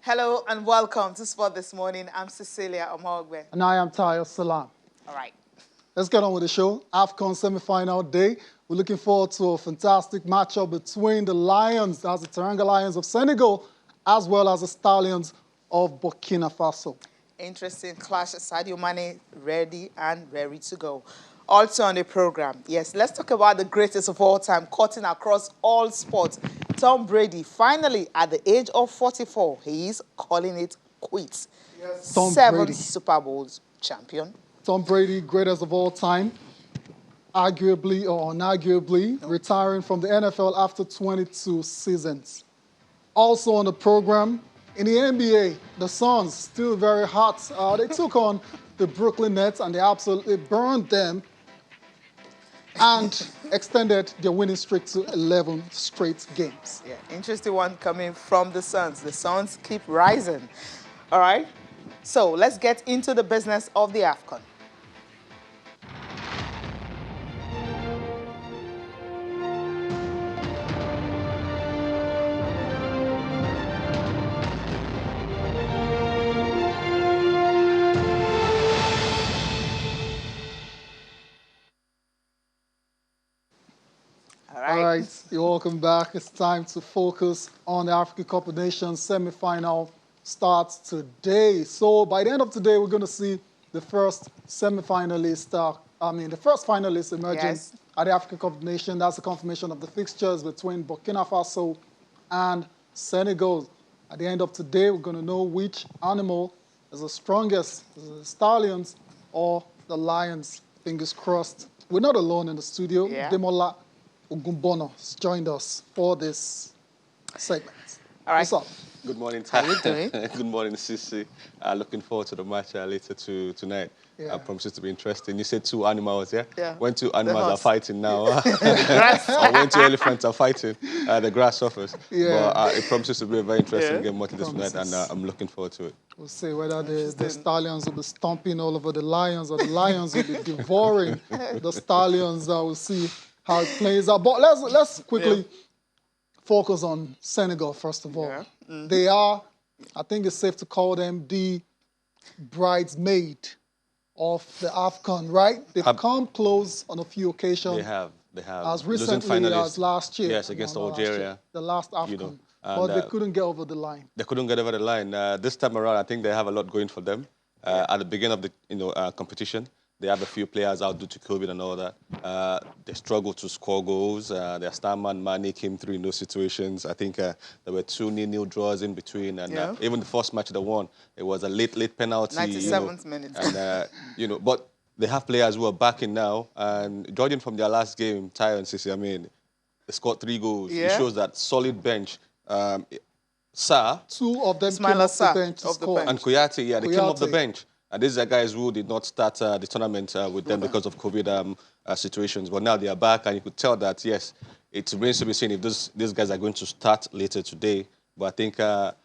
Hello and welcome to Sport This Morning. I'm Cecilia Omogbe. And I am Tayo Salam. All right. Let's get on with the show. AFCON semi-final day. We're looking forward to a fantastic matchup between the Lions, that's the Teranga Lions of Senegal, as well as the Stallions of Burkina Faso. Interesting clash. Sadio Mane ready and ready to go. Also on the program, yes, let's talk about the greatest of all time, cutting across all sports. Tom Brady, finally, at the age of 44, he is calling it quits. Yes. Tom 7 Brady. Super Bowls champion. Tom Brady, greatest of all time, arguably or unarguably, retiring from the NFL after 22 seasons. Also on the program, in the NBA, the Suns, still very hot. They took on the Brooklyn Nets and they absolutely burned them and extended their winning streak to 11 straight games. Yeah, interesting one coming from the Suns. The Suns keep rising. All right, so let's get into the business of the AFCON. All right, you're welcome back. It's time to focus on the African Cup of Nations semi-final starts today. So by the end of today, we're going to see the first semi-finalist, the first finalist emerging at the African Cup of Nations. That's the confirmation of the fixtures between Burkina Faso and Senegal. At the end of today, we're going to know which animal is the strongest, the Stallions or the Lions. Fingers crossed. We're not alone in the studio. Demola Ogumbono has joined us for this segment. All right. What's up? Good morning, How you doing? Good morning, Sisi. Looking forward to the match later tonight. Yeah. I promise it to be interesting. You said 2 animals, yeah? Yeah. When 2 animals are fighting now, Grasshopper. when 2 elephants are fighting, the grasshoppers. Yeah. But it promises to be a very interesting game watching this tonight, and I'm looking forward to it. We'll see whether the Stallions will be stomping all over the Lions or the Lions will be devouring the Stallions. We'll see how it plays out. But let's quickly focus on Senegal, first of all. Yeah. Mm-hmm. They are, I think it's safe to call them the bridesmaid of the AFCON, right? They've come close on a few occasions. They have. As recently as last year. Yes, against Algeria. The last AFCON. You know, but they couldn't get over the line. They couldn't get over the line. This time around, I think they have a lot going for them. At the beginning of the competition, they have a few players out due to COVID and all that. They struggled to score goals. Their star man, Mane, came through in those situations. I think there were 2 nil draws in between. And even the first match they won, it was a late penalty. 97th minute. And, but they have players who are backing now. And judging from their last game, Ty and Sisi, they scored 3 goals. Yeah. It shows that solid bench. Sarr. 2 of them came off the bench to score. And Kouyaté, they came off the bench. And these are guys who did not start the tournament with them because of COVID situations. But now they are back, and you could tell that, yes, it remains to be seen if these guys are going to start later today. But I think Burkina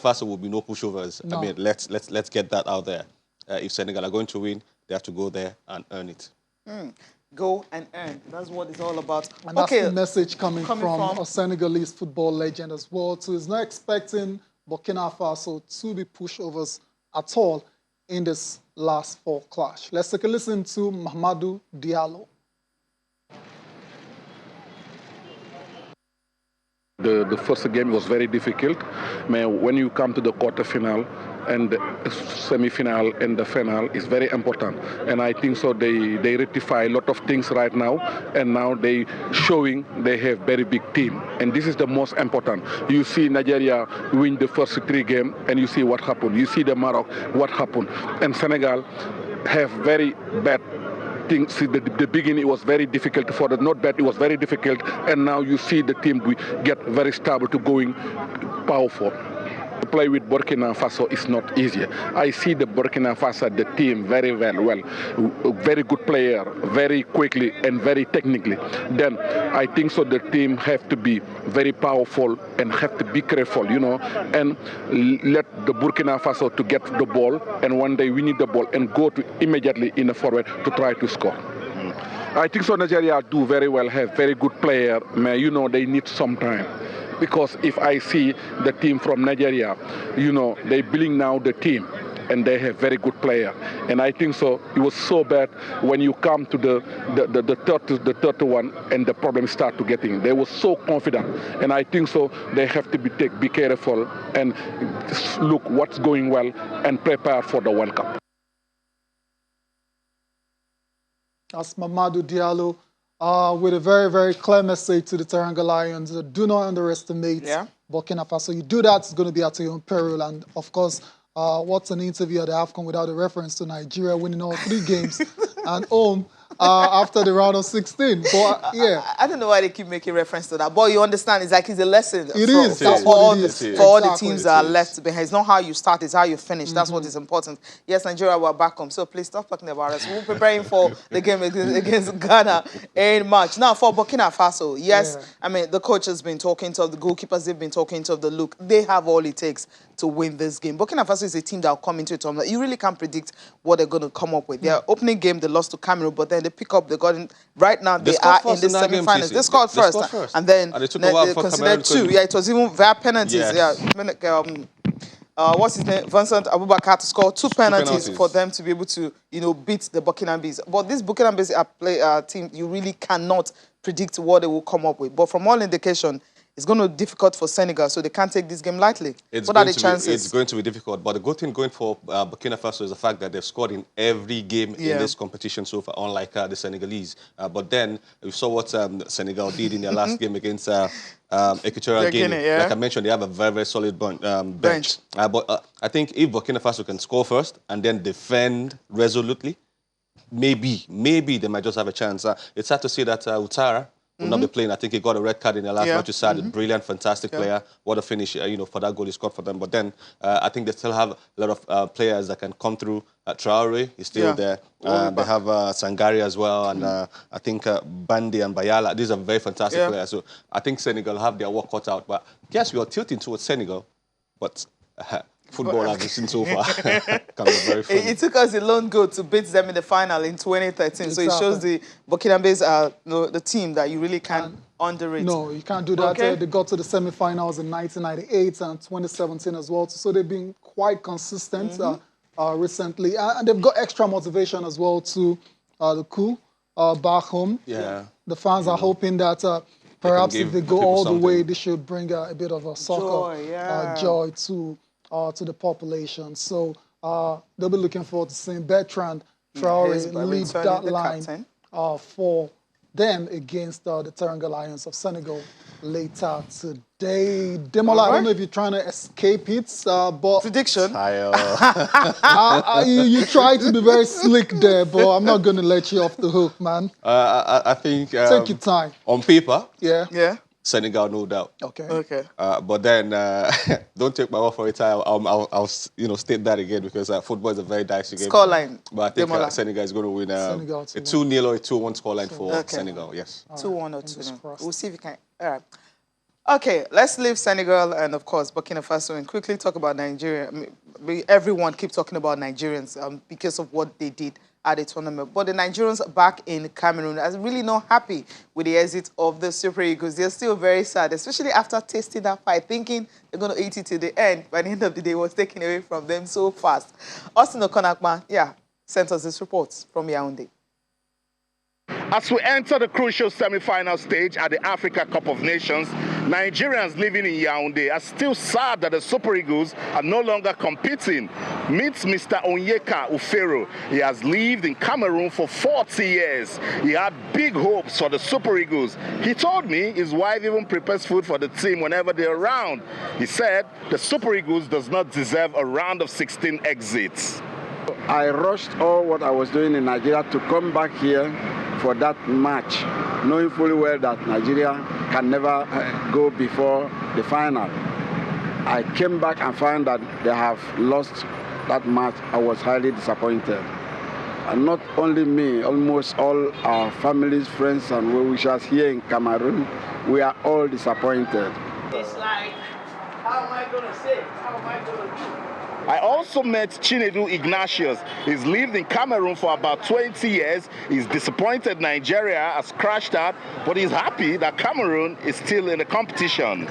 Faso will be no pushovers. No. Let's get that out there. If Senegal are going to win, they have to go there and earn it. Go and earn. That's what it's all about. And that's the message coming from a Senegalese football legend as well. So he's not expecting Burkina Faso to be pushovers at all in this last 4 clash. Let's take a listen to Mahamadou Diallo. The first game was very difficult, but when you come to the quarterfinal and the semi-final and the final is very important. And I think so they rectify a lot of things right now, and now they showing they have very big team. And this is the most important. You see Nigeria win the first 3 games, and you see what happened. You see the Morocco, what happened. And Senegal have very bad things. The beginning was very difficult for them. Not bad, it was very difficult. And now you see the team get very stable to going powerful. To play with Burkina Faso is not easy. I see the Burkina Faso, the team, very well. Very good player, very quickly and very technically. Then I think so the team have to be very powerful and have to be careful, and let the Burkina Faso to get the ball, and one day we need the ball and go to immediately in the forward to try to score. I think so Nigeria do very well, have very good player, but they need some time. because if I see the team from Nigeria, they building now the team. And they have very good player, and I think so. It was so bad when you come to the third one, and the problem start to getting. They were so confident, and I think so. They have to be careful and look what's going well and prepare for the World Cup. That's Mamadou Diallo with a very, very clear message to the Teranga Lions. Do not underestimate Burkina Faso. You do that, it's going to be at your own peril. And of course, what's an interview at the AFCON without a reference to Nigeria winning all 3 games and home after the round of 16? But I don't know why they keep making reference to that. But you understand, it's like it's a lesson. That's for all what it is. for all the Exactly. teams that are left behind. It's not how you start, it's how you finish. That's what is important. Yes, Nigeria were back home, so please stop talking about us. We're preparing for the game against Ghana in March. Now, for Burkina Faso, yes, I mean, the coach has been talking to the goalkeepers, they've been talking to the look. They have all it takes to win this game. Burkina Faso is a team that will come into it. You really can't predict what they're going to come up with. Their opening game, they lost to Cameroon, but then they pick up, they got in. Right now, they are in the semi-finals. They scored first. And then they took a while they for considered Cameroon 2. Yeah, it was even via penalties. Yes. Yeah. What's his name? Vincent Abubakar to score 2 penalties for them to be able to, beat the Burkinabes. But this Burkinabes team, you really cannot predict what they will come up with. But from all indication, it's going to be difficult for Senegal, so they can't take this game lightly. What are the chances? It's going to be difficult, but the good thing going for Burkina Faso is the fact that they've scored in every game in this competition so far, unlike the Senegalese. But then we saw what Senegal did in their last game against Equatorial Guinea. Like I mentioned, they have a very, very solid bench. But I think if Burkina Faso can score first and then defend resolutely, maybe they might just have a chance. It's sad to see that Ouattara will not be playing. I think he got a red card in the last match. You saw a brilliant, fantastic player. What a finish, for that goal he scored for them. But then I think they still have a lot of players that can come through. Traore is still there. They have Sangari as well, and I think Bandi and Bayala. These are very fantastic players. So I think Senegal have their work cut out. But yes, we are tilting towards Senegal, but football, as we've seen so far, can be very fun. It took us a long go to beat them in the final in 2013. Exactly. So it shows the Burkinabes the team that you really can't underrate. No, you can't do that. They got to the semi-finals in 1998 and 2017 as well. So they've been quite consistent recently. And they've got extra motivation as well to the coup back home. Yeah. The fans are hoping that perhaps if they go all the way, they should bring a bit of a soccer joy to the population. So they'll be looking forward to seeing Bertrand Traore lead that line for them against the Teranga Lions of Senegal later today. Demola, I don't know if you're trying to escape it, but... Prediction? You try to be very slick there, but I'm not going to let you off the hook, man. I think... take your time. On paper, yeah. Senegal, no doubt. Okay. But then, don't take my word for it. I'll state that again because football is a very dicey game. Scoreline. But I think Senegal is going to win a 2-0 or a 2-1 scoreline for Senegal. Yes. 2-1 or 2-0. We'll see if we can. All right. Okay, let's leave Senegal and, of course, Burkina Faso and quickly talk about Nigeria. I mean, everyone keeps talking about Nigerians because of what they did at the tournament. But the Nigerians back in Cameroon are really not happy with the exit of the Super Eagles. They're still very sad, especially after tasting that fight, thinking they're going to eat it to the end. By the end of the day, it was taken away from them so fast. Austin Okonakma, sent us this report from Yaoundé. As we enter the crucial semi-final stage at the Africa Cup of Nations, Nigerians living in Yaoundé are still sad that the Super Eagles are no longer competing. Meet Mr. Onyeka Ufero. He has lived in Cameroon for 40 years. He had big hopes for the Super Eagles. He told me his wife even prepares food for the team whenever they're around. He said the Super Eagles does not deserve a round of 16 exits. I rushed all what I was doing in Nigeria to come back here for that match, knowing fully well that Nigeria can never go before the final. I came back and found that they have lost that match. I was highly disappointed. And not only me, almost all our families, friends, and well-wishers here in Cameroon, we are all disappointed. It's like, how am I going to say? How am I going to do? I also met Chinedu Ignatius. He's lived in Cameroon for about 20 years. He's disappointed Nigeria has crashed out, but he's happy that Cameroon is still in the competition.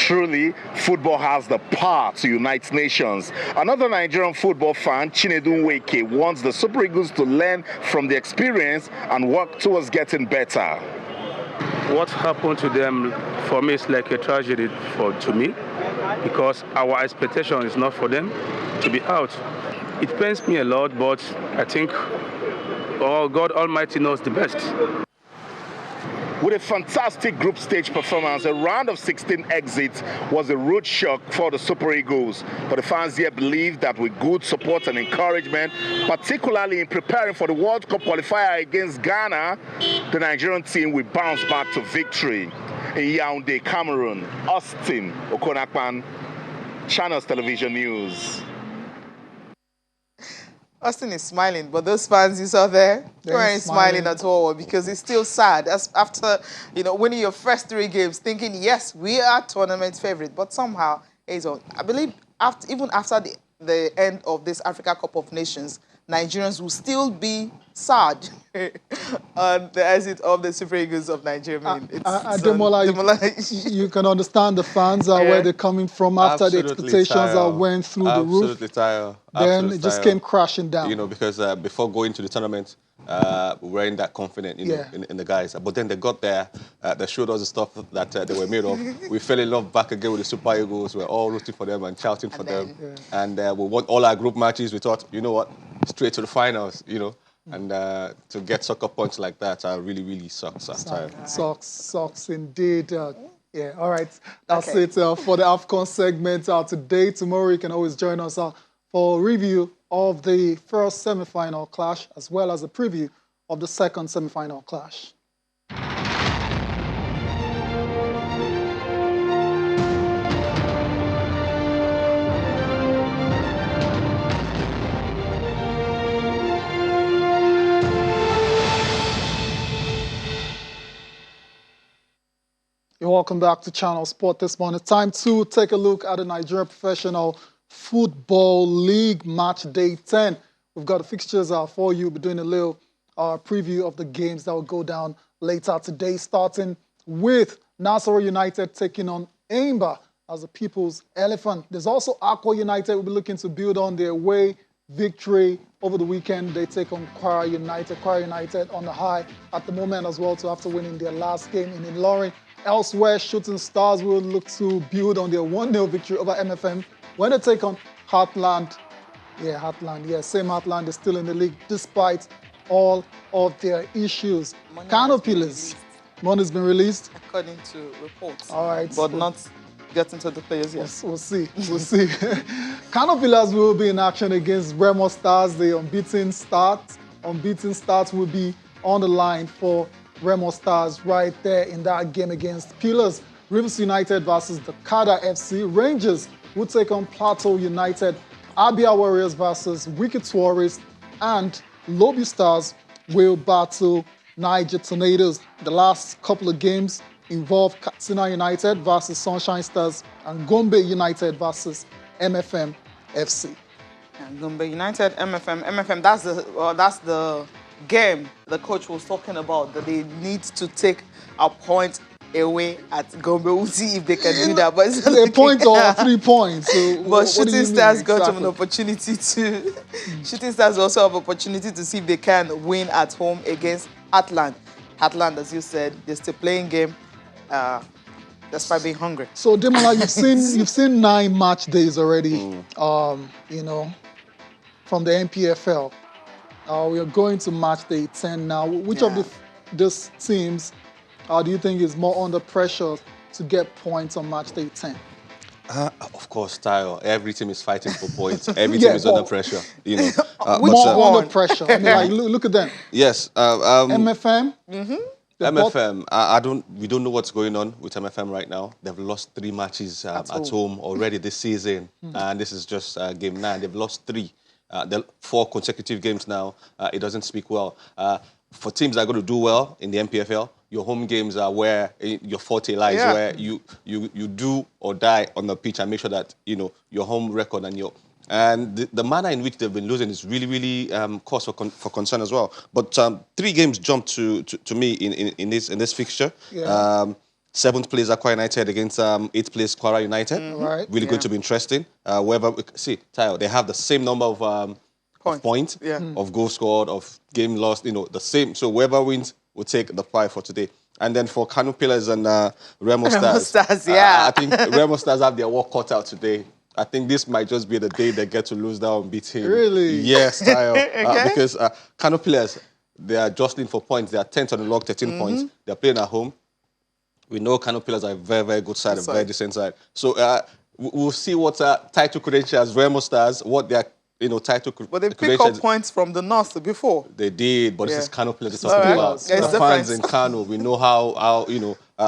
Truly, football has the power to unite nations. Another Nigerian football fan, Chinedu Nweke, wants the Super Eagles to learn from the experience and work towards getting better. What happened to them, for me, is like a tragedy to me, because our expectation is not for them to be out. It pains me a lot, but I think God Almighty knows the best. With a fantastic group stage performance, a round of 16 exits was a rude shock for the Super Eagles. But the fans here believe that with good support and encouragement, particularly in preparing for the World Cup qualifier against Ghana, the Nigerian team will bounce back to victory. In Yaoundé, Cameroon, Austin Okonakpan, Channels Television News. Austin is smiling, but those fans you saw there, they weren't smiling at all because it's still sad. As after, winning your first 3 games, thinking, yes, we are tournament favorite, but somehow, I believe even after the end of this Africa Cup of Nations, Nigerians will still be sad on the exit of the Super Eagles of Nigeria. Demola, you can understand the fans where they're coming from after the expectations went through the roof. Absolutely tired. Then it just came crashing down. Because before going to the tournament, we weren't that confident, in the guys. But then they got there, they showed us the stuff that they were made of. We fell in love back again with the Super Eagles. We're all rooting for them and shouting for them. And we won all our group matches. We thought, you know what, straight to the finals, And to get sucker punch like that really, really sucks. Sucks indeed. Yeah, all right. That's it for the AFCON segment today. Tomorrow you can always join us for a review of the first semi-final clash as well as a preview of the second semi-final clash. You're welcome back to Channel Sport this morning. Time to take a look at the Nigerian Professional Football League Match Day 10. We've got the fixtures for you. We're doing a little preview of the games that will go down later today, starting with Nasarawa United taking on Aimba as the People's Elephant. There's also Aqua United will be looking to build on their away victory over the weekend. They take on Kwara United. Kwara United on the high at the moment as well, so after winning their last game in Ilorin. Elsewhere, Shooting Stars will look to build on their 1-0 victory over MFM when they take on Heartland. Yeah, Heartland. Yeah, same Heartland is still in the league despite all of their issues. Kano Pillars. Money's been released? According to reports. All right. But not getting to the players yet. We'll see. We'll see. Kano Pillars will be in action against Remo Stars. The unbeaten start. Unbeaten Stars will be on the line for Remo Stars right there in that game against Pillars. Rivers United versus the Kada FC. Rangers will take on Plateau United. Abia Warriors versus Wicked Tourists. And Lobby Stars will battle Niger Tornadoes. The last couple of games involve Katsina United versus Sunshine Stars and Gombe United versus MFM FC. And Gombe United, MFM, that's the game the coach was talking about, that they need to take a point away at Gombe. We'll see if they can do that. But it's a point or 3 points. So but Shooting Stars got an opportunity to. Shooting Stars also have opportunity to see if they can win at home against Heartland. Heartland, as you said, they're still playing game. Despite being hungry. So Demola, you've seen 9 match days already. From the NPFL. We are going to match day 10 now. Which of these teams do you think is more under pressure to get points on match day 10? Of course, Tayo. Every team is fighting for points. Every team is under pressure. More under pressure. I mean, look at them. Yes. MFM. MFM. We don't know what's going on with MFM right now. They've lost 3 matches at home already this season, and this is just game 9. They've lost 3. 4 consecutive games now. It doesn't speak well. For teams that are going to do well in the MPFL, your home games are where your forte lies, where you do or die on the pitch and make sure that your home record and the manner in which they've been losing is really, really cause for concern as well. But 3 games jumped to me in this fixture. 7th place Aqua United against 8th place Kwara United. Right. Really going to be interesting. See, Tayo, they have the same number of points, of goals scored, of game lost, the same. So whoever wins will take the prize for today. And then for Kano Pillars and Remo Stars, I think Remo Stars have their work cut out today. I think this might just be the day they get to lose that unbeaten. Really? Yes, Tayo. Because Kano Pillars, they are jostling for points. They are 10th on the log, 13 points. They're playing at home. We know Kano Pillars are a very, very good side, a very decent side. So we'll see what title credentials Remo Stars, what their title credentials. But they picked up points from the north before. They did, but this is Kano Pillars they're talking about. The fans in Kano, we know how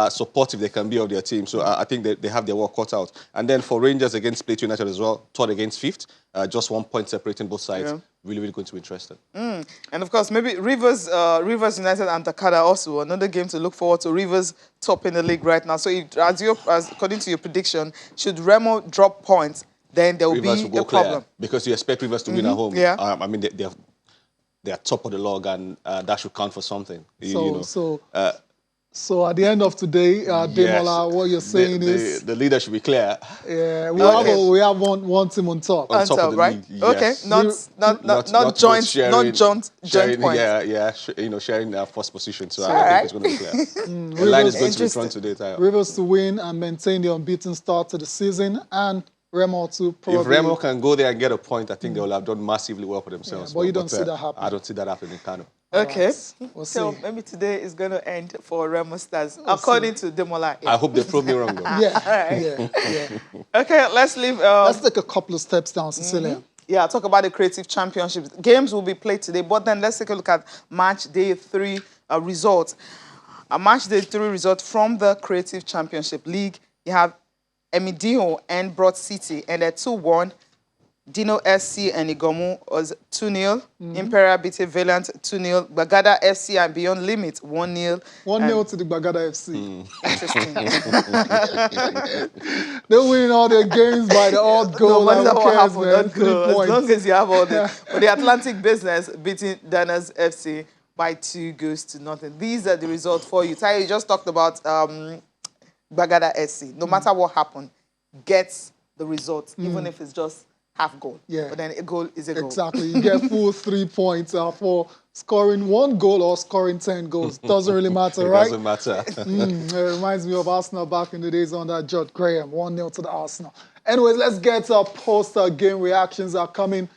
supportive they can be of their team. So I think they have their work cut out. And then for Rangers against Plateau United as well, 3rd against 5th, just 1 point separating both sides. Yeah. Really, really going to be interesting. And of course, maybe Rivers United and Takada also another game to look forward to. Rivers top in the league right now. So according to your prediction, should Remo drop points, then there will be a problem. Because you expect Rivers to win at home. Yeah. I mean, they are top of the log, and that should count for something. So at the end of today, Demola, what you're saying is the leader should be clear. Yeah, we have one team on top. On top of the right? league, yes. Okay, not joint points. Yeah, sharing first position. So I think it's going to be clear. The line is going to be front today, Tayo. Rivers to win and maintain the unbeaten start to the season, and Remo to probably... If Remo can go there and get a point, I think they will have done massively well for themselves. But you don't see that happening. I don't see that happening in Kano. Okay. Right. We'll so see. maybe today is going to end for Remo Stars, according to Demola. Yeah. I hope they prove me wrong, though. Yeah. Okay, let's leave... let's take a couple of steps down, Cecilia. Yeah, talk about the Creative Championships. Games will be played today, but then let's take a look at Match Day 3 results. A Match Day 3 result from the Creative Championship League. You have Emidio and Broad City, and they're 2-1. Dino SC and Igomu was 2-0. Imperial beat Valiant 2-0. Bagada FC and Beyond Limit 1-0. 1-0 to the Bagada FC. Interesting. They win all their games by the odd goal. No, that's what happened. Man. 3 points. As long as you have all this. But the Atlantic Business beating Danas FC by 2-0. These are the results for you. Tayo, you just talked about Bagada SC. No matter what happened, gets the result, even if it's just half goal. Yeah. But then a goal is a goal. Exactly. You get full 3 points for scoring 1 goal or scoring 10 goals. Doesn't really matter, right? It doesn't matter. It reminds me of Arsenal back in the days under Judd Graham. 1-0 to the Arsenal. Anyways, let's get post-game reactions are coming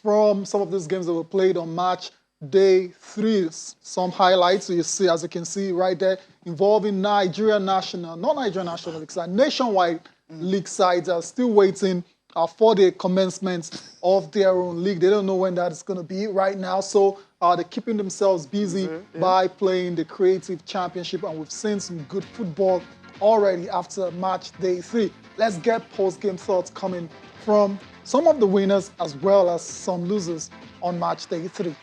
from some of these games that were played on Match Day 3. Some highlights you see, as you can see right there, involving Nigerian National, not Nigerian National League side, nationwide league sides are still waiting for the commencement of their own league. They don't know when that is going to be right now, so they're keeping themselves busy by playing the Creative Championship, and we've seen some good football already after Match Day 3. Let's get post-game thoughts coming from some of the winners as well as some losers on Match Day 3.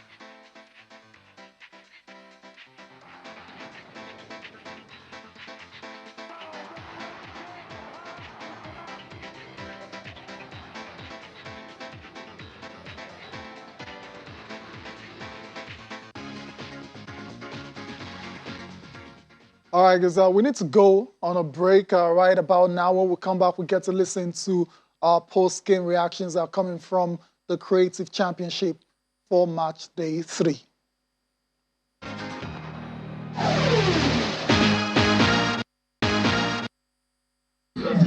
All right, guys, we need to go on a break right about now. When we come back, we get to listen to our post-game reactions that are coming from the Creative Championship for Match Day 3.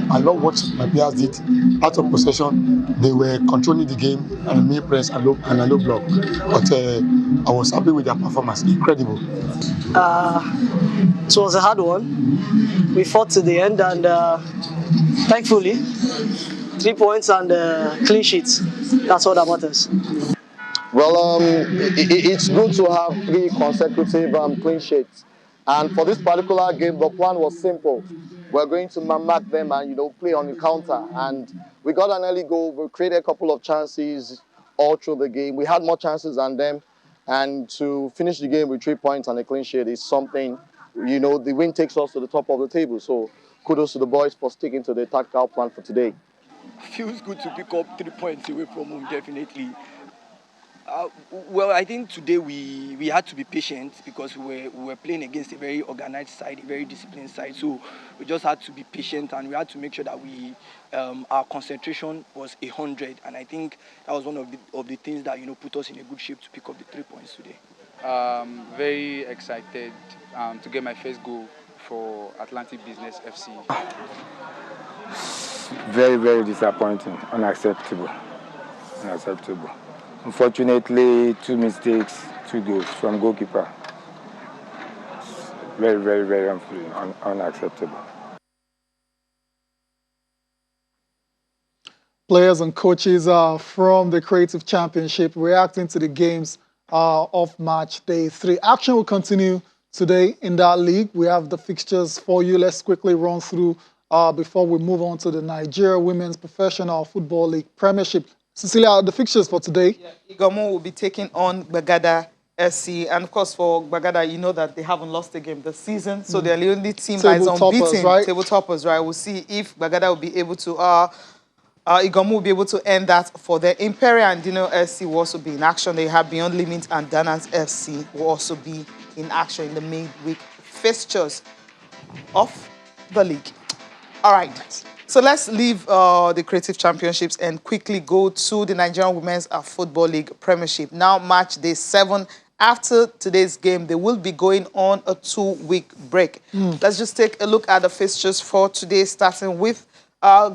I love what my players did. Out of possession, they were controlling the game and me press and low block. But I was happy with their performance. Incredible. It was a hard one. We fought to the end, and thankfully, 3 points and clean sheets. That's all that matters. Well, it's good to have 3 consecutive clean sheets. And for this particular game, the plan was simple. We're going to mark them and play on the counter. And we got an early goal. We created a couple of chances all through the game. We had more chances than them. And to finish the game with 3 points and a clean sheet is something, the win takes us to the top of the table. So kudos to the boys for sticking to the tactical plan for today. Feels good to pick up 3 points away from home, definitely. Well, I think today we had to be patient because we were playing against a very organized side, a very disciplined side. So we just had to be patient and we had to make sure that our concentration was 100. And I think that was one of the things that put us in a good shape to pick up the 3 points today. Very excited to get my first goal for Atlantic Business FC. Very, very disappointing, unacceptable. Unfortunately, 2 mistakes, 2 goals from goalkeeper. Very, very, very unacceptable. Players and coaches from the Creative Championship reacting to the games of match day 3. Action will continue today in that league. We have the fixtures for you. Let's quickly run through before we move on to the Nigeria Women's Professional Football League Premiership. Cecilia, the fixtures for today. Yeah, Igamo will be taking on Bagada SC. And of course, for Bagada, you know that they haven't lost a game this season. So they're the only team that is unbeaten. Table toppers, right? We'll see if Bagada will be able to, Igamo will be able to end that for the Imperial and Dino SC will also be in action. They have Beyond Limit and Danas FC will also be in action in the midweek fixtures of the league. All right. So let's leave the Creative Championships and quickly go to the Nigerian Women's Football League Premiership. Now, match day 7. After today's game, they will be going on a 2-week break. Let's just take a look at the fixtures for today, starting with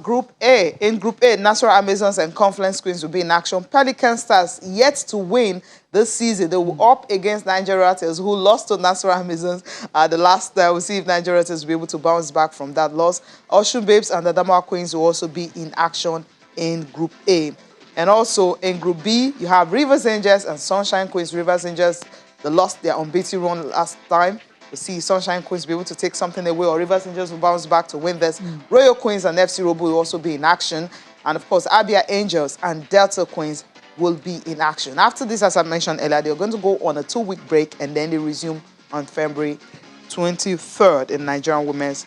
Group A. In Group A, Nassau Amazons and Confluence Queens will be in action. Pelican Stars yet to win this season. They will up against Nigeria Rattlers, who lost to Nassau Amazons the last time. We'll see if Nigeria Rattlers will be able to bounce back from that loss. Ocean Babes and the Dama Queens will also be in action in Group A. And also in Group B, you have Rivers Angels and Sunshine Queens. Rivers Angels, they lost their unbeaten run last time. We'll see Sunshine Queens be able to take something away, or Rivers Angels will bounce back to win this. Royal Queens and FC Robo will also be in action. And of course, Abia Angels and Delta Queens will be in action. After this, as I mentioned earlier, they're going to go on a 2-week break and then they resume on February 23rd in Nigerian Women's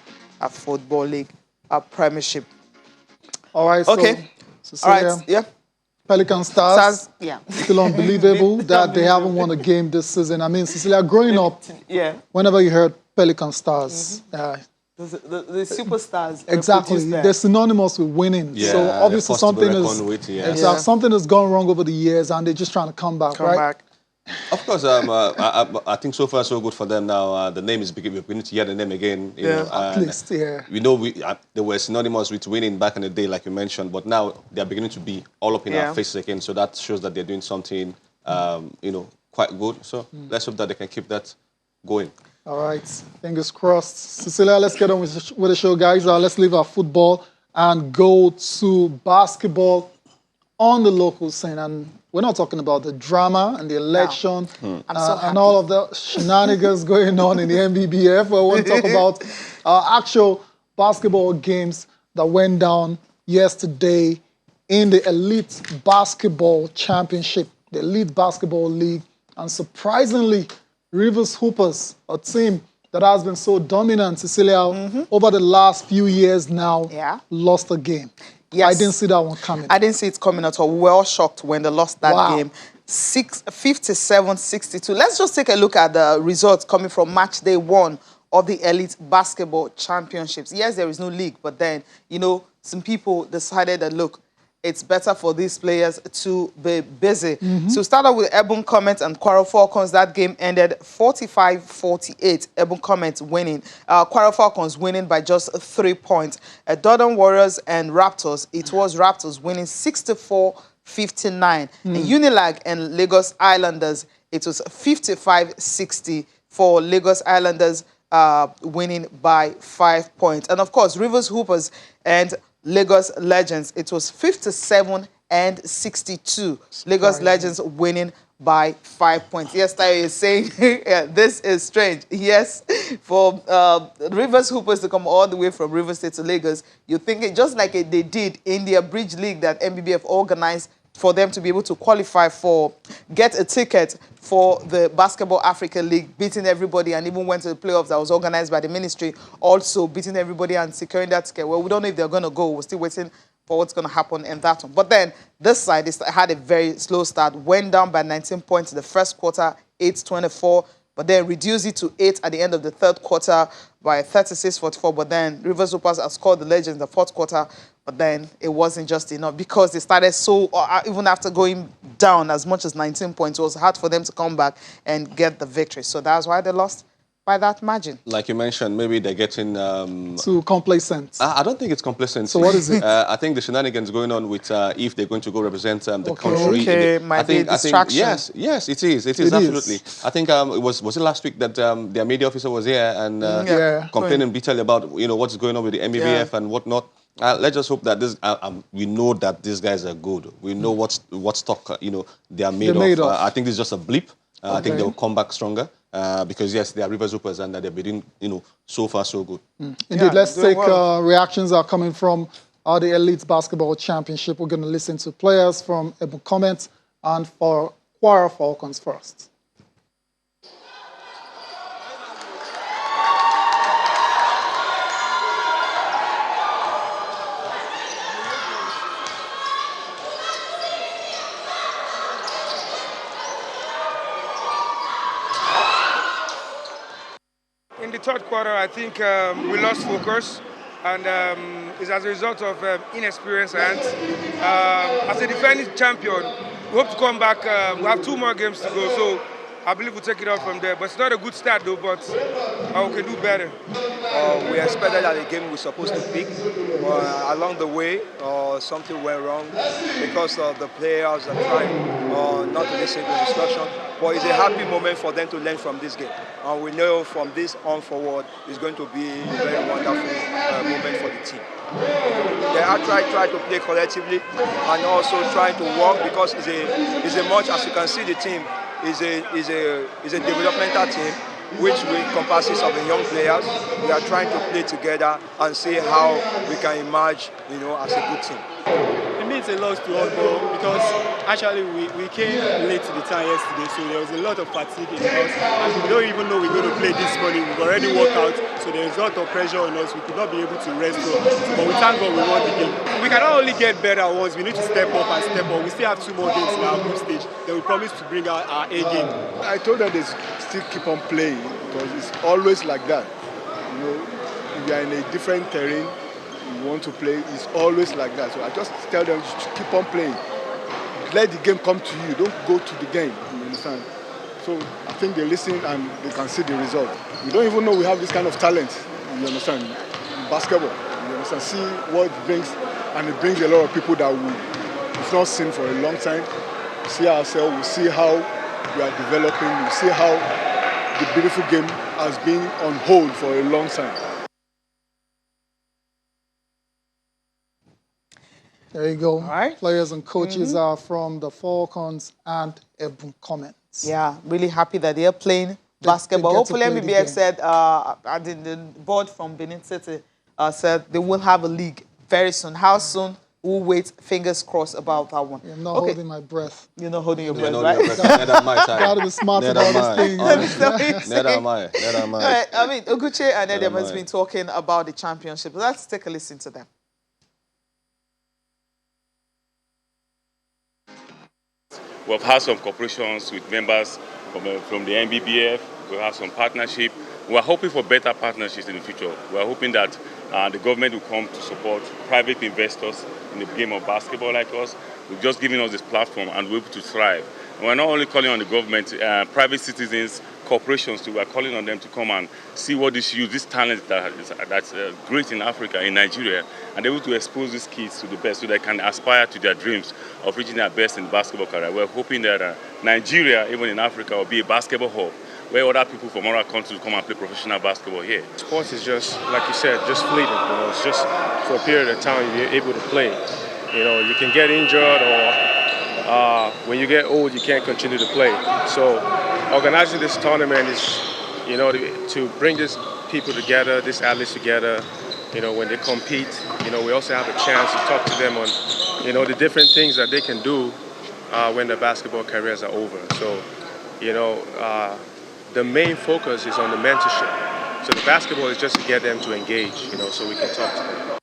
Football League Premiership. All right. Okay. So, all right. Yeah. Pelican Stars, yeah. Still unbelievable that they haven't won a game this season. I mean, Cecilia, growing up, whenever you heard Pelican Stars, the superstars. exactly, they're synonymous with winning. Yeah, so obviously something has gone wrong over the years, and they're just trying to come back, Of course, I think so far so good for them now. The name is beginning. We need to hear the name again. You know, at least, We know they were synonymous with winning back in the day, like you mentioned, but now they are beginning to be all up in our faces again. So that shows that they're doing something, quite good. So let's hope that they can keep that going. All right, fingers crossed. Cecilia, let's get on with the show, guys. Let's leave our football and go to basketball on the local scene. And we're not talking about the drama and the election and all of the shenanigans going on in the MBBF. We want to talk about actual basketball games that went down yesterday in the Elite Basketball Championship, the Elite Basketball League. And surprisingly, Rivers Hoopers, a team that has been so dominant, Cecilia, over the last few years now, lost a game. Yes. I didn't see that one coming. I didn't see it coming at all. We were all shocked when they lost that game. 57-62. Let's just take a look at the results coming from match day 1 of the Elite Basketball Championships. Yes, there is no league, but then, some people decided that, look, it's better for these players to be busy. So start out with Ebon Comet and Quarrel Falcons. That game ended 45-48. Ebon Comet winning. Quarrel Falcons winning by just 3 points. Dodon Warriors and Raptors. It was Raptors winning 64-59. Unilag and Lagos Islanders. It was 55-60 for Lagos Islanders winning by 5 points. And of course, Rivers Hoopers and Lagos Legends, it was 57-62. Lagos Legends winning by 5 points. Yes, Tayo is saying this is strange. Yes, for Rivers Hoopers to come all the way from Rivers State to Lagos, you think it just like they did in their bridge league that MBBF organized for them to be able to qualify get a ticket for the Basketball Africa League, beating everybody, and even went to the playoffs that was organized by the ministry, also beating everybody and securing that ticket. Well, we don't know if they're going to go. We're still waiting for what's going to happen in that one. But then this side had a very slow start, went down by 19 points in the first quarter, 8-24, but then reduced it to 8 at the end of the third quarter by 36-44. But then Rivers Hoopers have scored the Legends in the fourth quarter, but then it wasn't just enough because they started so, even after going down as much as 19 points, it was hard for them to come back and get the victory. So that's why they lost by that margin. Like you mentioned, maybe they're getting... too complacent. I don't think it's complacency. So what is it? I think the shenanigans going on with if they're going to go represent the country. Okay, might be a distraction. Yes, it is. It is, absolutely. I think was it last week that their media officer was here and complaining bitterly about what's going on with the MBBF and whatnot. Let's just hope that we know that these guys are good. We know what stock they are made of. I think this is just a blip. I think they'll come back stronger. Because yes, they are Rivers Hoopers and they've been so far so good. Indeed, let's take reactions are coming from the Elite Basketball Championship. We're going to listen to players from Ebon Comment and for Kwara Falcons first. In the third quarter, I think we lost focus, and it's as a result of inexperience. And as a defending champion, we hope to come back. We have 2 more games to go, so I believe we'll take it out from there. But it's not a good start, though, but we can do better. We expected that the game was supposed to pick. Along the way, something went wrong because the players are trying not to listen to instruction. But it's a happy moment for them to learn from this game. And we know from this on forward, it's going to be a very wonderful moment for the team. They are trying to play collectively and also trying to work because it's a much, as you can see, the team is a developmental team which encompasses of the young players. We are trying to play together and see how we can emerge, as a good team. It means a lot to us, because actually we came late to the time yesterday, so there was a lot of fatigue in us, and we don't even know we're going to play this morning. We've already worked out, so there's a lot of pressure on us. We could not be able to rest, but we thank God we won the game. We cannot only get better once, we need to step up and step up. We still have 2 more games in our group stage, then we promise to bring out our A game. I told them they still keep on playing, because it's always like that. If you are in a different terrain, you want to play, it's always like that. So I just tell them to keep on playing. Let the game come to you, don't go to the game, you understand? So I think they listen and they can see the result. We don't even know we have this kind of talent, you understand, in basketball. You understand, see what it brings, and it brings a lot of people that we've not seen for a long time. We see ourselves, we see how we are developing, we see how the beautiful game has been on hold for a long time. There you go. All right. Players and coaches are from the Falcons and Ebon Comments. Yeah, really happy that they're playing basketball. Hopefully, MBBF said, the board from Benin City said they will have a league very soon. How soon? We'll wait, fingers crossed about that one. I'm not holding my breath. You're not holding your breath, right? Gotta be smart about this thing. Neither am I. Right, I mean, Oguche and Edem has been talking about the championship. Let's take a listen to them. We've had some cooperations with members from the NBBF. We have some partnership. We're hoping for better partnerships in the future. We're hoping that the government will come to support private investors in the game of basketball like us. We've just given us this platform and we're able to thrive. And we're not only calling on the government, private citizens, corporations too. We're calling on them to come and see what this talent that's great in Africa, in Nigeria, and able to expose these kids to the best so they can aspire to their dreams of reaching their best in basketball career. We're hoping that Nigeria, even in Africa, will be a basketball hub where other people from other countries come and play professional basketball here. Sports is just, like you said, just fleeting. It's just for a period of time you're able to play. You can get injured, or when you get old, you can't continue to play. So organizing this tournament is, to bring these people together, these athletes together. When they compete, we also have a chance to talk to them on, the different things that they can do when their basketball careers are over. So, the main focus is on the mentorship. So the basketball is just to get them to engage, so we can talk to them.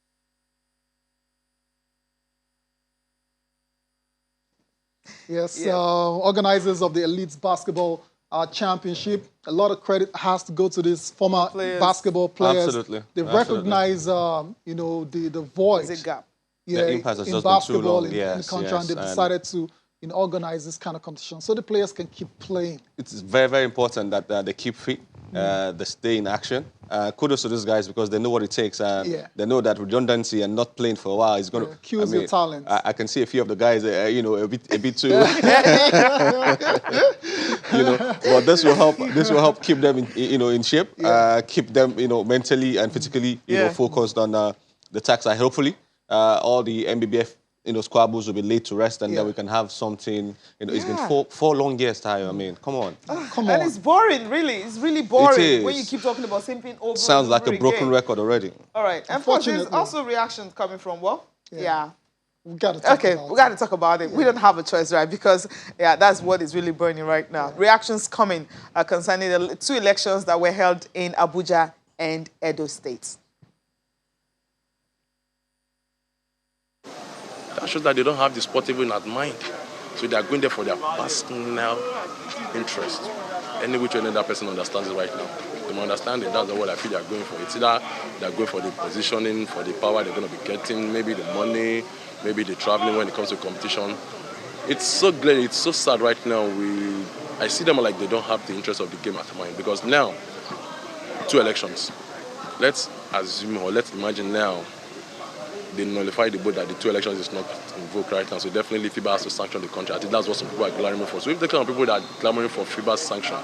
Yes, organizers of the Elite Basketball Championship. A lot of credit has to go to these former basketball players. Absolutely. They recognize, you know, the void. There's a gap. Yeah, the impact has in just been too basketball long. in the country, and they've decided to organize this kind of competition so the players can keep playing. It's very, very important that they keep fit, they stay in action. Kudos to these guys because they know what it takes. They know that redundancy and not playing for a while is going to kills your talent. I can see a few of the guys, you know, a bit too. You know, but this will help. This will help keep them, in shape. Keep them, mentally and physically, focused on the task. Hopefully, all the MBBF squabbles will be laid to rest, and then we can have something. It's been four long years, Tayo. I mean, come on. And it's boring, really. It's really boring when you keep talking about something over. Sounds and like over a broken again. record already. All right, and for there's also reactions coming from we got to talk about we got to talk about it. We don't have a choice, right? Because that's what is really burning right now. Reactions coming concerning the 2 elections that were held in Abuja and Edo states. That shows that they don't have the sport even at mind. So they are going there for their personal interest. Any which way that person understands it right now. They understand it, that's what I feel they are going for. It's either they are going for the positioning, for the power they're going to be getting, maybe the money, maybe the traveling when it comes to competition. It's so glad, it's so sad right now. I see them like they don't have the interest of the game at mind because now, 2 elections. Let's assume or let's imagine now they nullify the vote that the 2 elections is not invoked right now. So definitely FIBA has to sanction the country. I think that's what some people are clamoring for. So if the kind of people that are clamoring for FIBA's sanction,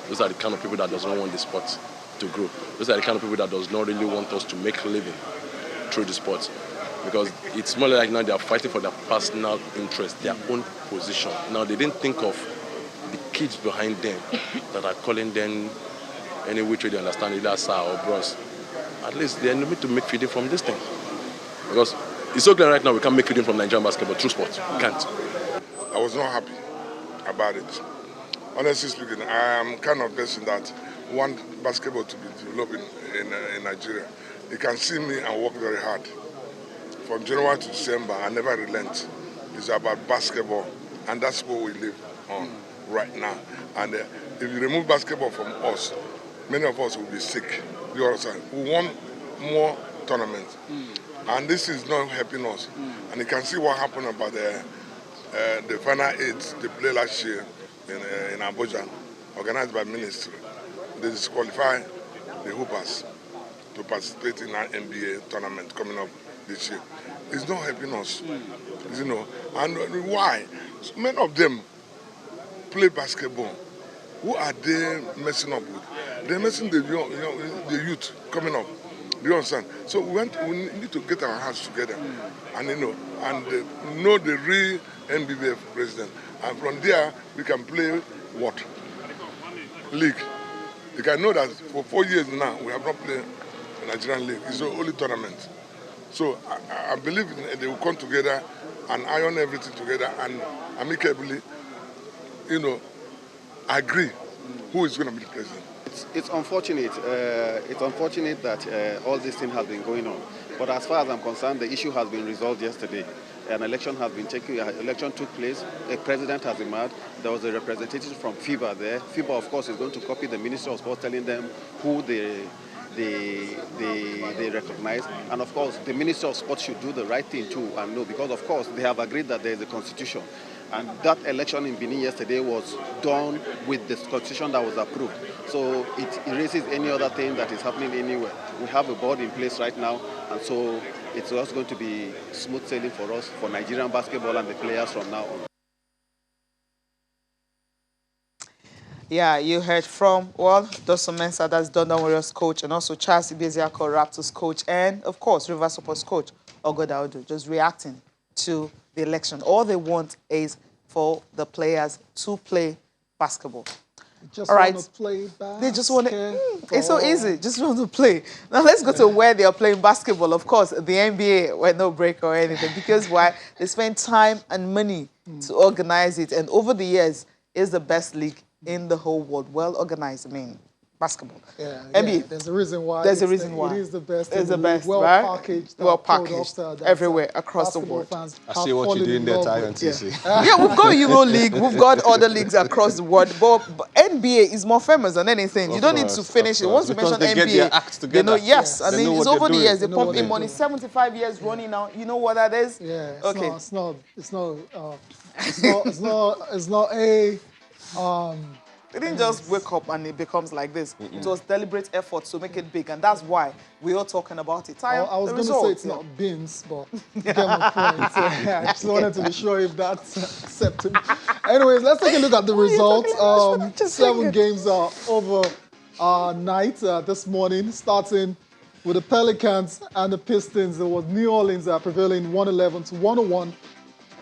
those are the kind of people that does not want the sport to grow. Those are the kind of people that does not really want us to make a living through the sport. Because it's more like now they are fighting for their personal interest, their own position. Now they didn't think of the kids behind them that are calling them any which way they understand, either sir or bros. At least they need to make feeding from this thing. Because it's so clear right now we can't make feeding from Nigerian basketball through sport. We can't. I was not happy about it. Honestly speaking, I am kind of person that want basketball to be developed in Nigeria. You can see me and work very hard. From January to December, I never relent. It's about basketball, and that's what we live on right now. And if you remove basketball from us, many of us will be sick. You understand? We want more tournaments. And this is not helping us. And you can see what happened about the final 8 they played last year in Abuja, organized by ministry. They disqualify the hoopers to participate in our NBA tournament coming up this year. It's not helping us, And why? So many of them play basketball. Who are they messing up with? They're messing the youth coming up. Do you understand? So we need to get our hands together and know the real NBBF president. And from there, we can play what? League. You can know that for 4 years now, we have not played the Nigerian league. It's the only tournament. So I believe they will come together and iron everything together and amicably, agree who is going to be the president. It's unfortunate. It's unfortunate that all this thing has been going on. But as far as I'm concerned, the issue has been resolved yesterday. An election has been taken. An election took place. A president has emerged. There was a representative from FIBA there. FIBA, of course, is going to copy the Ministry of Sports, telling them who they recognize. And of course, the Ministry of Sports should do the right thing too and know, because of course they have agreed that there is a constitution. And that election in Benin yesterday was done with the constitution that was approved. So it erases any other thing that is happening anywhere. We have a board in place right now, and so it's also going to be smooth sailing for us, for Nigerian basketball and the players from now on. Yeah, you heard from, Dosso Mensah, that's Dundon Warriors coach, and also Charles Ibeziako, Raptors coach, and, of course, River Supports coach, Ogoda Odu, just reacting to the election. All they want is for the players to play basketball. Just all right. Want to play basketball. They just want to, it's so easy, just want to play. Now let's go to where they are playing basketball. Of course, the NBA were no break or anything, because why? They spend time and money to organize it, and over the years, it's the best league in the whole world. Well organized, I mean. basketball. Yeah, NBA, there's a reason why. There's a reason why. It is the best. It's the best, well right? packaged, well packaged product, everywhere across the basketball world. fans I have see what you're fallen doing in there, love Ty with. and TC. Yeah, we've got Euro League, we've got other leagues across the world, but NBA is more famous than anything. You don't need to finish it. Once you mention they NBA, get their acts they together. know. Yes, I They mean know it's what over they're the years. They doing. pump in money. 75 years running now. You know what that is? Yeah, okay. It's not a. They didn't just wake up and it becomes like this. It was deliberate effort to make it big, and that's why we're all talking about it. I was going to say it's not beans, but you get my point. I just wanted to be sure if that's acceptable. Anyways, let's take a look at the results. 7 games are over night this morning, starting with the Pelicans and the Pistons. It was New Orleans prevailing 111 to 101.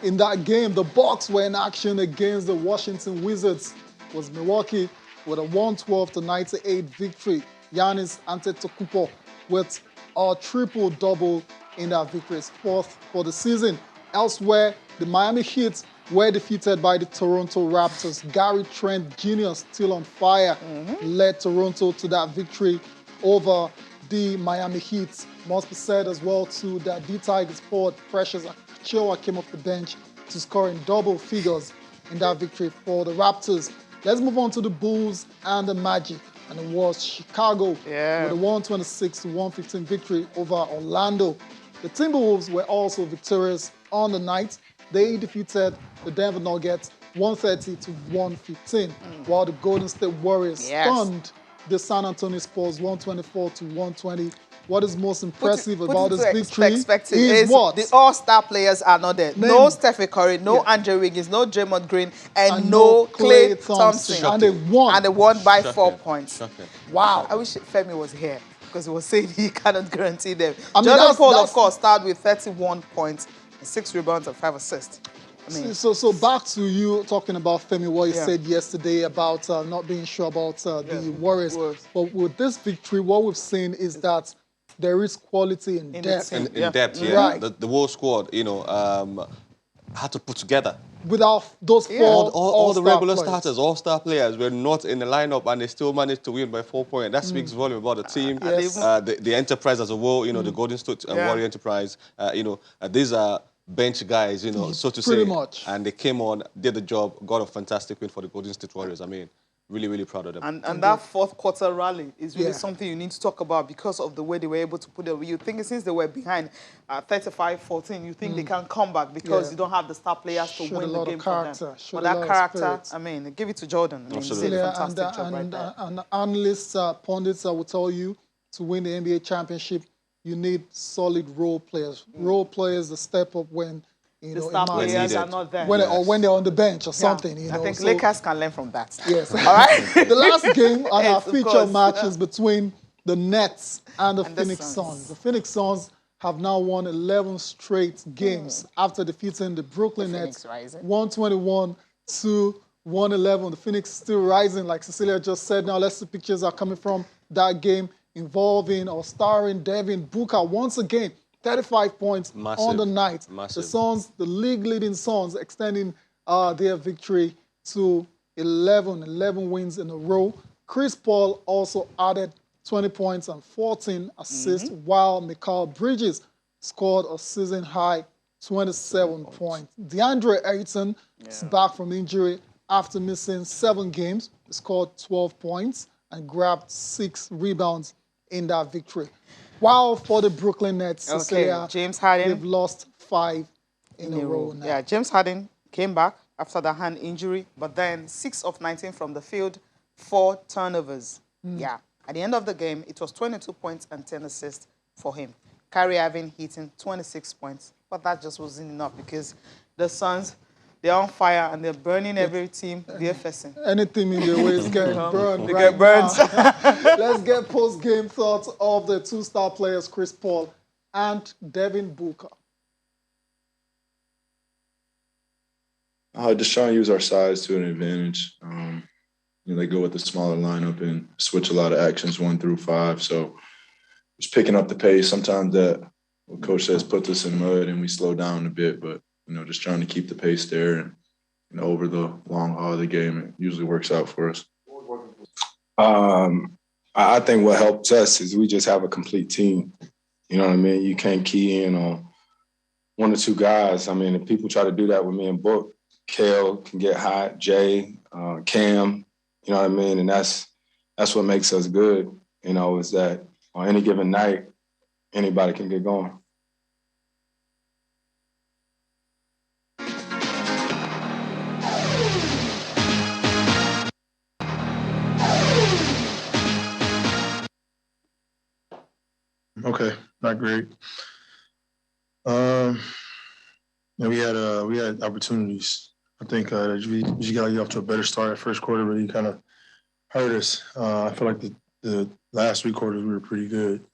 In that game, the Bucks were in action against the Washington Wizards. It was Milwaukee with a 112 to 98 victory. Giannis Antetokounmpo with a triple-double in that victory. His 4th for the season. Elsewhere, the Miami Heat were defeated by the Toronto Raptors. Gary Trent Jr., still on fire, led Toronto to that victory over the Miami Heat. Must be said as well too that the Tigers forward Precious Achiuwa came off the bench to score in double figures in that victory for the Raptors. Let's move on to the Bulls and the Magic. And it was Chicago with a 126 to 115 victory over Orlando. The Timberwolves were also victorious on the night. They defeated the Denver Nuggets 130 to 115, while the Golden State Warriors stunned the San Antonio Spurs 124 to 120. What is most impressive about this victory is what? The all-star players are not there. No Stephen Curry, no Andrew Wiggins, no Draymond Green, and no Klay Thompson. And they won. And they won by 4 points. Shocking. Wow. I wish Femi was here because he was saying he cannot guarantee them. I mean, Jordan Poole, of course, started with 31 points, 6 rebounds, and 5 assists. I mean, so back to you talking about Femi, what you said yesterday about not being sure about the Warriors. But with this victory, what we've seen is that there is quality in depth. In depth, yeah. Right. The whole squad, had to put together. Without those 4 all the regular players. starters, all-star players were not in the lineup and they still managed to win by 4 points. That speaks volume about the team, the enterprise as a whole, the Golden State Warrior enterprise. These are bench guys, so to say. Pretty much. And they came on, did the job, got a fantastic win for the Golden State Warriors. I mean, really, really proud of them. And that 4th quarter rally is really something you need to talk about because of the way they were able to put it. You think since they were behind 35-14, you think they can come back because you don't have the star players to win the game for them. But that character, I mean, give it to Jordan. I mean, he did a fantastic job right there. And analysts, pundits will tell you to win the NBA championship, you need solid role players. Role players that step up when the star players are not there. When they're on the bench or something. I think Lakers can learn from that. Yes. All right? The last game on our feature match is between the Nets and the Phoenix Suns. The Phoenix Suns have now won 11 straight games after defeating the Brooklyn Nets 121 to 111. The Phoenix still rising, like Cecilia just said. Now let's see pictures are coming from that game involving or starring Devin Booker once again. 35 points on the night. The Suns, the league-leading Suns, extending their victory to 11 wins in a row. Chris Paul also added 20 points and 14 assists, while Mikal Bridges scored a season-high 27 points. DeAndre Ayton is back from injury after missing 7 games. He scored 12 points and grabbed 6 rebounds in that victory. While for the Brooklyn Nets, Cecilia, James Harden, they've lost 5 in a row now. Yeah, James Harden came back after the hand injury, but then 6 of 19 from the field, 4 turnovers. Yeah, at the end of the game, it was 22 points and 10 assists for him. Kyrie Irving hitting 26 points, but that just wasn't enough because the Suns, they're on fire and they're burning every team they're facing. Anything in their way is getting burned. They get burned. Let's get post-game thoughts of the 2-star players, Chris Paul and Devin Booker. Just trying to use our size to an advantage. They go with the smaller lineup and switch a lot of actions 1 through 5. So just picking up the pace. Sometimes that, what Coach says, puts us in mud and we slow down a bit, but just trying to keep the pace there and over the long haul of the game, it usually works out for us. I think what helps us is we just have a complete team. You know what I mean? You can't key in on one or two guys. I mean, if people try to do that with me and Book, Kale can get hot, Jay, Cam, you know what I mean? And that's what makes us good, you know, is that on any given night, anybody can get going. Okay, not great. We had opportunities. I think we just got to get off to a better start. At first quarter really kind of hurt us. I feel like the last 3 quarters we were pretty good.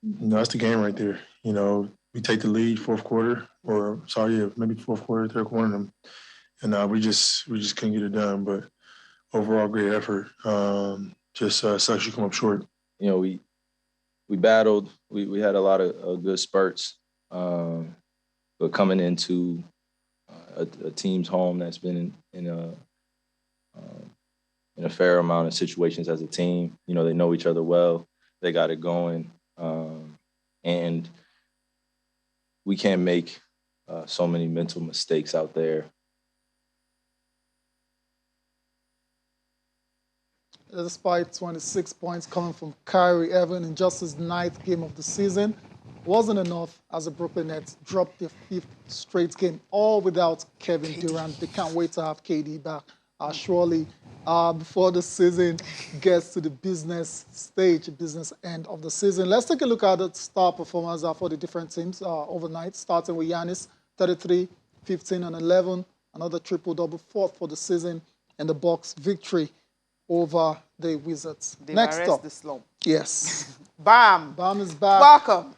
That's the game right there. We take the lead fourth quarter, maybe fourth quarter, third quarter, and we just couldn't get it done. But overall, great effort. Just sucks you come up short. We battled. We had a lot of good spurts, but coming into a team's home that's been in a fair amount of situations as a team, they know each other well. They got it going, and we can't make so many mental mistakes out there. Despite 26 points coming from Kyrie Irving in just his 9th game of the season, wasn't enough as the Brooklyn Nets dropped their 5th straight game, all without Kevin Durant. They can't wait to have KD back, surely, before the season gets to the business stage, business end of the season. Let's take a look at the star performers for the different teams overnight, starting with Giannis, 33, 15, and 11, another triple-double, 4th for the season, and the Bucks' victory over the Wizards. Next up. The slump. Yes. Bam. Bam is back. Welcome.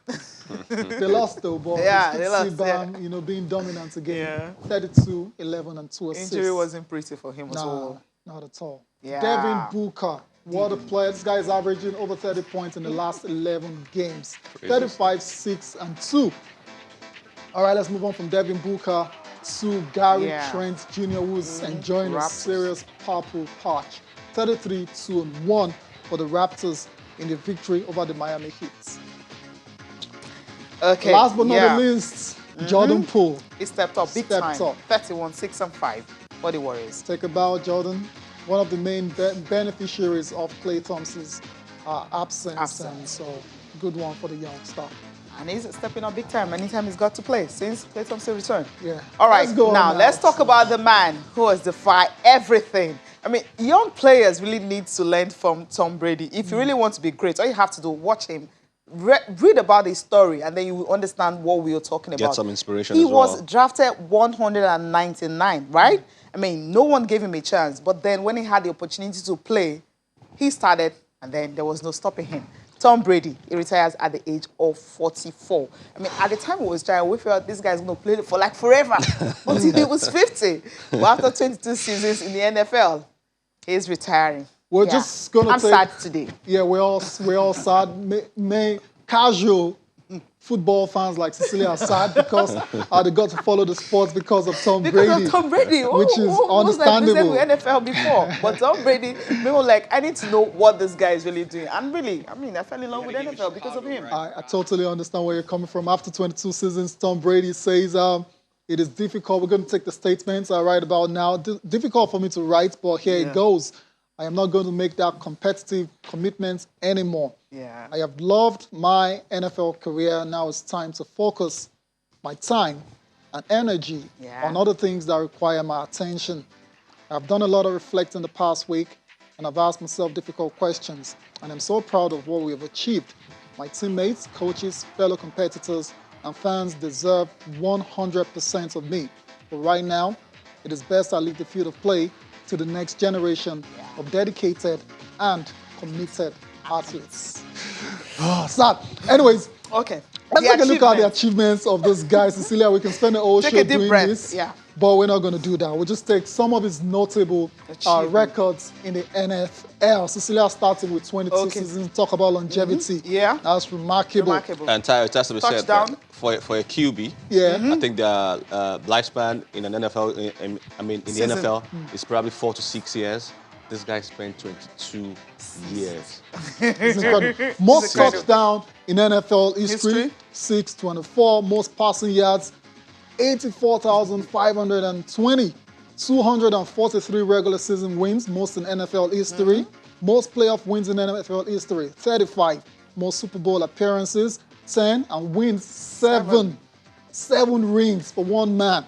They lost though, but they lost. Bam, being dominant again. 32, 11, and 2 assists. Injury wasn't pretty for him as well. Not at all. Yeah. Devin Booker, what a player. This guy is averaging over 30 points in the last 11 games. 35, 6, and 2. All right, let's move on from Devin Booker to Gary Trent Jr., who's enjoying a serious purple patch. 33, 2, and 1 for the Raptors in the victory over the Miami Heat. Okay. Last but not the least, Jordan Poole. He stepped up big time. 31, 6, and 5 for the Warriors. Take a bow, Jordan. One of the main beneficiaries of Klay Thompson's absence. And so, good one for the young star. And he's stepping up big time anytime he's got to play since Klay Thompson returned. Yeah. All right, let's talk about the man who has defied everything. I mean, young players really need to learn from Tom Brady. If you really want to be great, all you have to do, watch him, read about his story, and then you will understand what we are talking about. Get some inspiration He as well. was drafted 199, right? I mean, no one gave him a chance. But then when he had the opportunity to play, he started, and then there was no stopping him. Tom Brady, he retires at the age of 44. I mean, at the time he was retiring, we felt this guy's going to play for like forever until he was 50. But after 22 seasons in the NFL, he's retiring. We're just going to I'm sad today. Yeah, we're all sad. Casual football fans like Cecilia are sad because they got to follow the sports because of Tom Brady. Because of Tom Brady. Which is understandable. With NFL before. But Tom Brady, people like, I need to know what this guy is really doing. And really, I mean, I fell in love with NFL because of him. I totally understand where you're coming from. After 22 seasons, Tom Brady says it is difficult. We're going to take the statements I write about now. Difficult for me to write, but here it goes. I am not going to make that competitive commitment anymore. Yeah. I have loved my NFL career. Now it's time to focus my time and energy on other things that require my attention. I've done a lot of reflecting the past week, and I've asked myself difficult questions, and I'm so proud of what we have achieved. My teammates, coaches, fellow competitors, and fans deserve 100% of me. But right now, it is best I leave the field of play to the next generation of dedicated and committed athletes. Sad. Anyways, okay. Let's take a look at the achievements of this guy. Cecilia, we can spend the whole show doing this, but we're not going to do that. We'll just take some of his notable records in the NFL. Cecilia starting with 22 seasons, talk about longevity. Yeah. That's remarkable. And Tyler, it has to be said that for a QB, I think the lifespan in an NFL, in the NFL is probably 4 to 6 years. This guy spent 22 years. It's incredible. Most touchdown in NFL history, 624. Most passing yards, 84,520. 243 regular season wins, most in NFL history. Most playoff wins in NFL history, 35. Most Super Bowl appearances, 10. And wins, 7. 7 rings for one man.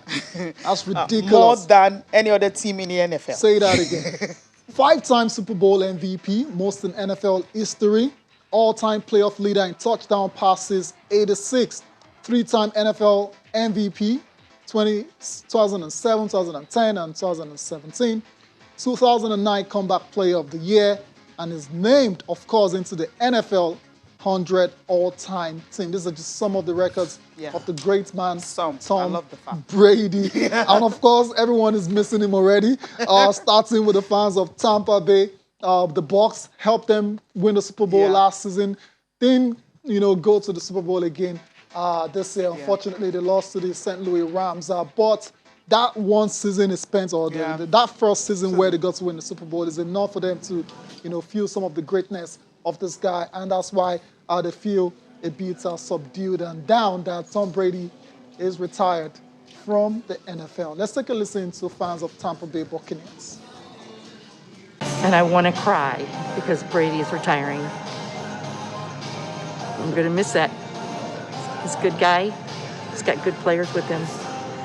That's ridiculous. More than any other team in the NFL. Say that again. 5-time Super Bowl MVP, most in NFL history. All-time playoff leader in touchdown passes, 86. 3-time NFL MVP, 2007, 2010, and 2017. 2009 Comeback Player of the Year, and is named, of course, into the NFL 100 all-time team. These are just some of the records of the great man, Tom Brady. And of course, everyone is missing him already, starting with the fans of Tampa Bay. The Bucs helped them win the Super Bowl last season. Didn't, go to the Super Bowl again this year. Unfortunately, they lost to the St. Louis Rams. But that one season is spent, or that first season where they got to win the Super Bowl is enough for them to, feel some of the greatness of this guy, and that's why they feel a bit subdued and down that Tom Brady is retired from the NFL. Let's take a listen to fans of Tampa Bay Buccaneers. And I want to cry because Brady is retiring. I'm going to miss that. He's a good guy. He's got good players with him.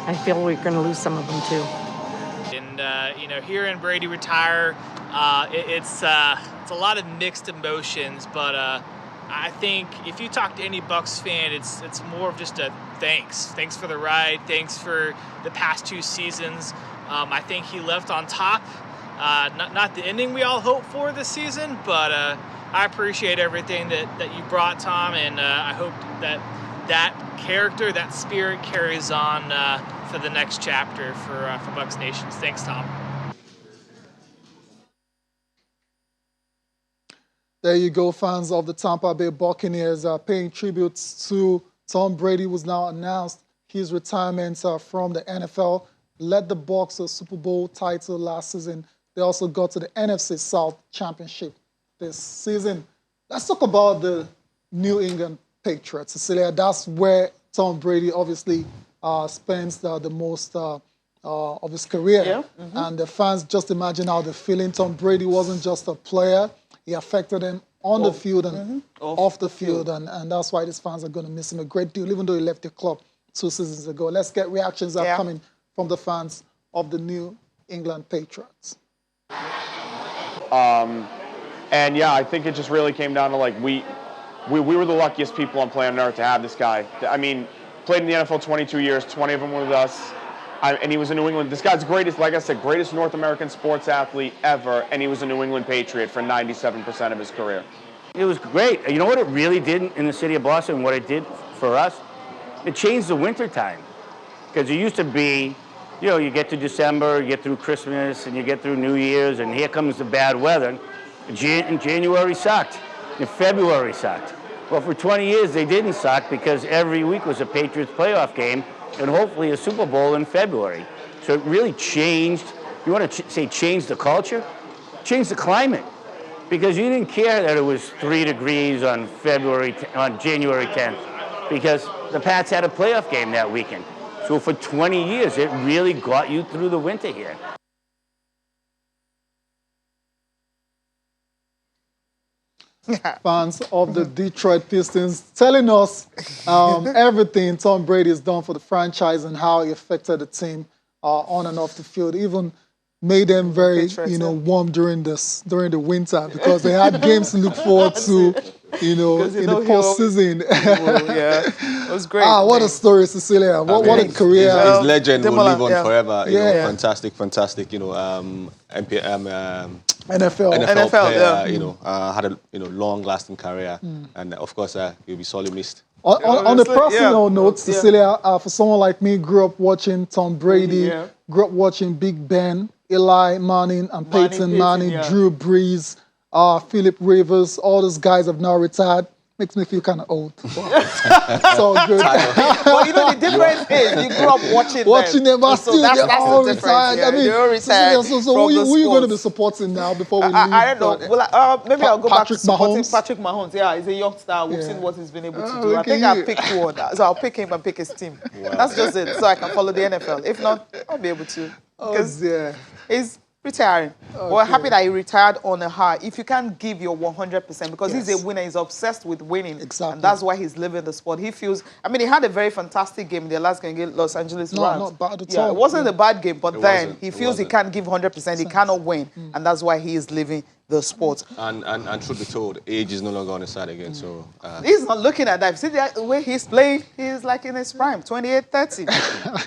I feel we're going to lose some of them too. And hearing Brady retire, it's a lot of mixed emotions. But I think if you talk to any Bucs fan, it's more of just a thanks. Thanks for the ride. Thanks for the past 2 seasons. I think he left on top. Not the ending we all hope for this season, but I appreciate everything that you brought, Tom, and I hope that character, that spirit carries on for the next chapter for Bucs Nations. Thanks, Tom. There you go, fans of the Tampa Bay Buccaneers paying tributes to Tom Brady, who's now announced his retirement from the NFL. Led the Bucs to a Super Bowl title last season. They also got to the NFC South Championship this season. Let's talk about the New England Patriots. Cecilia, that's where Tom Brady obviously spends the most of his career. And the fans, just imagine how they're feeling. Tom Brady wasn't just a player. He affected them on the field and off the field. And that's why these fans are going to miss him a great deal, even though he left the club 2 seasons ago. Let's get reactions that are coming from the fans of the New England Patriots. And yeah, I think it just really came down to we were the luckiest people on planet Earth to have this guy. I mean, played in the NFL 22 years, 20 of them were with us. And he was in New England. This guy's greatest, like I said, greatest North American sports athlete ever, and he was a New England Patriot for 97% of his career. It was great. You know what it really did in the city of Boston, what it did for us? It changed the winter time. Because it used to be, you get to December, you get through Christmas, and you get through New Year's, and here comes the bad weather. January sucked, and February sucked. Well, for 20 years, they didn't suck because every week was a Patriots playoff game, and hopefully a Super Bowl in February. So it really changed, you want to say change the culture? Change the climate. Because you didn't care that it was 3 degrees on January 10th, because the Pats had a playoff game that weekend. So for 20 years, it really got you through the winter here. Fans of the Detroit Pistons telling us everything Tom Brady has done for the franchise and how he affected the team on and off the field. Even made them very, warm during the winter because they had games to look forward to, in the postseason. It was great. What a story, Cecilia. What a career. His legend will live on forever. Fantastic. NFL player, had a long-lasting career, and of course he'll be sorely missed. On a personal note, Cecilia, for someone like me, grew up watching Tom Brady, grew up watching Big Ben, Eli Manning, and Peyton Manning, Drew Brees, Philip Rivers. All those guys have now retired. makes me feel kind of old. It's all good. But you know, the difference is you grew up watching them, but so still that's they're all the difference. retired. Yeah. I mean, they're retired so from who are you going to sport. be supporting now before we leave? I don't know. Well, maybe I'll go back to supporting Mahomes. Patrick Mahomes. Yeah, he's a youngstar. We've seen what he's been able to do. look I think at I'll pick one. So I'll pick him and pick his team. Wow. That's just it. So I can follow the NFL. If not, I'll be able to. Because he's retiring. We're happy that he retired on a high. If you can't give your 100%, because he's a winner, he's obsessed with winning. Exactly. And that's why he's living the sport. He feels, I mean, he had a very fantastic game in the last game against Los Angeles Rams. Not bad at all. It wasn't a bad game, but then wasn't. he feels he can't give 100%, he cannot win. And that's why he is living the sport. And truth be told, age is no longer on his side again. So he's not looking at that. See the way he's playing, he's like in his prime, 28, 30.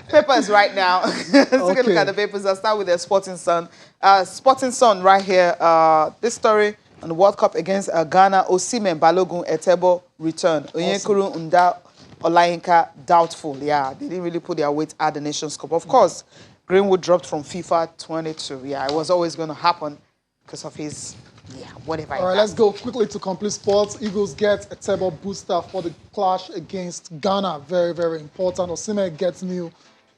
Papers right now. Let's take a look at the papers. I'll start with the Sporting Sun. Sporting Sun right here. This story on the World Cup against Ghana. Osimhen, Balogun, Etebo return. Onyekuru, Nda, Olayinka doubtful. Yeah, they didn't really put their weight at the Nations Cup. Of course, Greenwood dropped from FIFA 22. Yeah, it was always going to happen because of his, whatever. All right, let's go quickly to Complete Sports. Eagles get a table booster for the clash against Ghana. Very, very important. Osimhen gets new,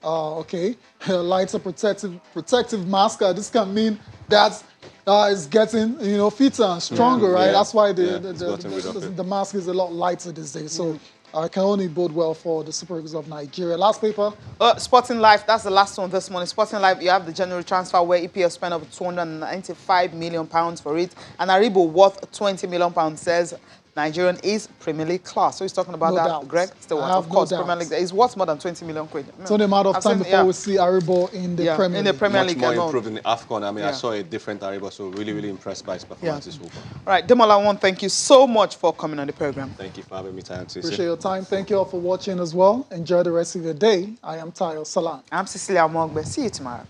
lighter protective mask. This can mean that it's getting, fitter and stronger, right? That's why the mask is a lot lighter these days. So it can only bode well for the Super Eagles of Nigeria. Last paper. Sporting Life, that's the last one this morning. Sporting Life, you have the January transfer where EPL spent over £295 million for it. And Aribo, worth £20 million, says Nigerian is Premier League class. So he's talking about that, Greg? Still, of course, Premier League. It's worth more than 20 million quid. It's only a matter of time before we see Aribo in the Premier League. In the Premier League. Much more improved in the AFCON. I mean, I saw a different Aribo, so really, really impressed by his performance this week. All right, Demola One, thank you so much for coming on the program. Thank you for having me, Tayo. Appreciate your time. Thank you all for watching as well. Enjoy the rest of your day. I am Tayo Salam. I'm Cecilia Mogbe. See you tomorrow.